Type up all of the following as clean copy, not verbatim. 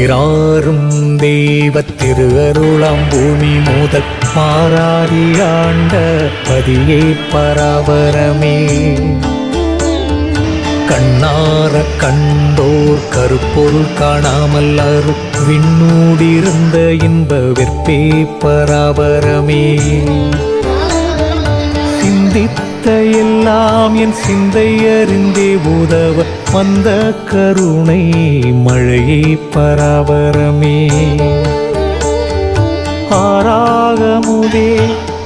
சீராரும் தெய்வத் திருஅருளாம் பூமி முதல் மாறாதி ஆண்ட பதியே பராபரமே. கண்ணார கண்டோர் கருப்பொருள் காணாமல் அரு விண்ணூடிருந்த இன்ப வெற்பே பராபரமே. சிந்தித்த எல்லாம் என் சிந்தை அறிந்தே உதவ வந்த கருணை மழையே பராபரமே. ஆறாகமுதே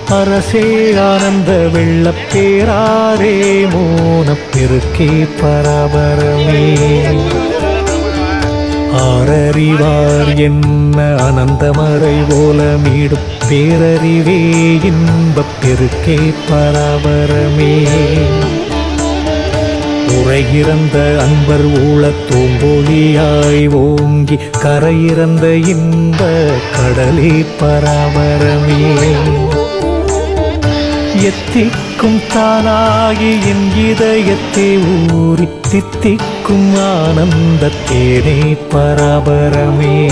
அரசே ஆனந்த வெள்ளப் பேராரே மோனப் பெருக்கே பராபரமே. ஆரறிவார் என்ன அனந்தமறை போல மீடும் பேரறிவே இன்பப் பெருக்கே பராபரமே. உரையிறந்த அன்பர் ஊழத் தோங்கோலியாய் ஓங்கி கரையிறந்த இன்ப கடலே பராபரமே. எத்திக்கும் தானாகி என் இதயத்தை ஊறி தித்திக்கும் ஆனந்த தேனே பராபரமே.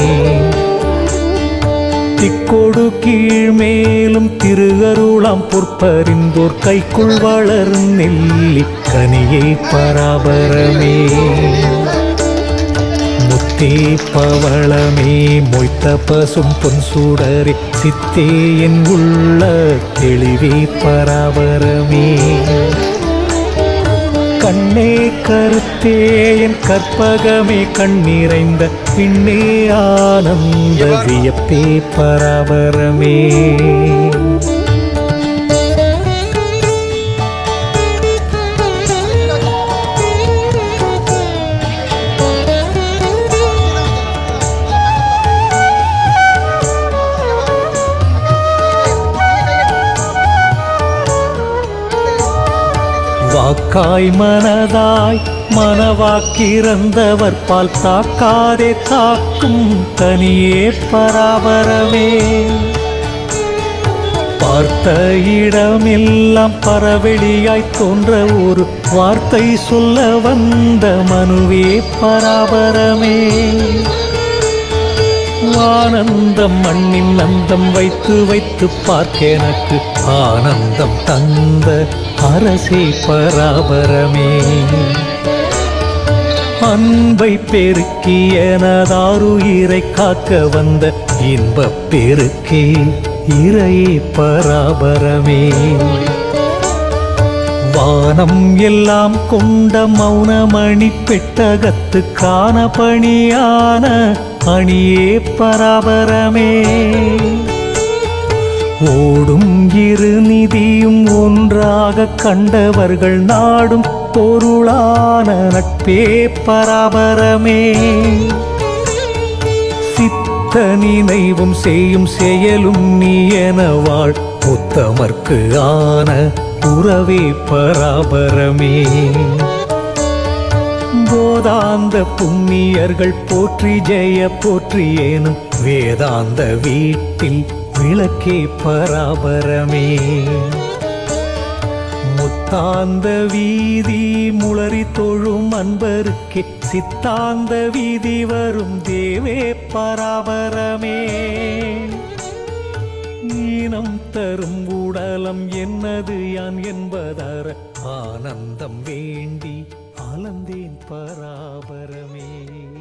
திக்கொடு கீழ்மேலும் திருஅருளாம் பொற்பறிந்தோர் கைக்குள் வளரும் நெல்லி கனியே பராபரமே. முத்தே பவளமே மொய்த்த பசும் பொன் சூடரே சித்தே என் உள்ள தெளிவே பராபரமே. கண்ணே கருத்தே என் கற்பகமே கண்ணீரைந்த பின்னே ஆனந்த வியப்பே பராபரமே. வாக்காய் மனதாய் மனவாக்கிறந்தவர் பால் தாக்காதே தாக்கும் தனியே பராபரமே. பார்த்த இடமெல்லாம் பரவெளியாய் தோன்ற ஒரு வார்த்தை சொல்ல வந்த மனுவே பராபரமே. ஆனந்தம் மண்ணின் அந்தம் வைத்து வைத்து பார்க்க எனக்கு ஆனந்தம் தந்த அரசே பராபரமே. அன்பை பெருக்கி எனதாருயிரை காக்க வந்த இன்பப் பெருக்கே இறையே பராபரமே. வானம் எல்லாம் கொண்ட மௌனமணி பெட்டகத்துக்கான பணியான அணியே பராபரமே. ஓடும் இரு நிதியும் ஒன்றாக கண்டவர்கள் நாடும் பொருளான நட்பே பராபரமே. சித்த நினைவும் செய்யும் செயலும் நீ என வாழ் உத்தமர்க்கு ஆன உறவே பராபரமே. போதாந்த புண்ணியர்கள் போற்றி ஜெய போற்றி ஏனும் வேதாந்த வீட்டில் விளக்கே பராபரமே. முத்தாந்த வீதி முளறி தொழும் அன்பருக்கே சித்தாந்த வீதி வரும் தேவே பராபரமே. ஈனம் தரும் உடலம் என்னது யான் என்பதற ஆனந்தம் வேண்டி அலந்தேன் பராபரமே.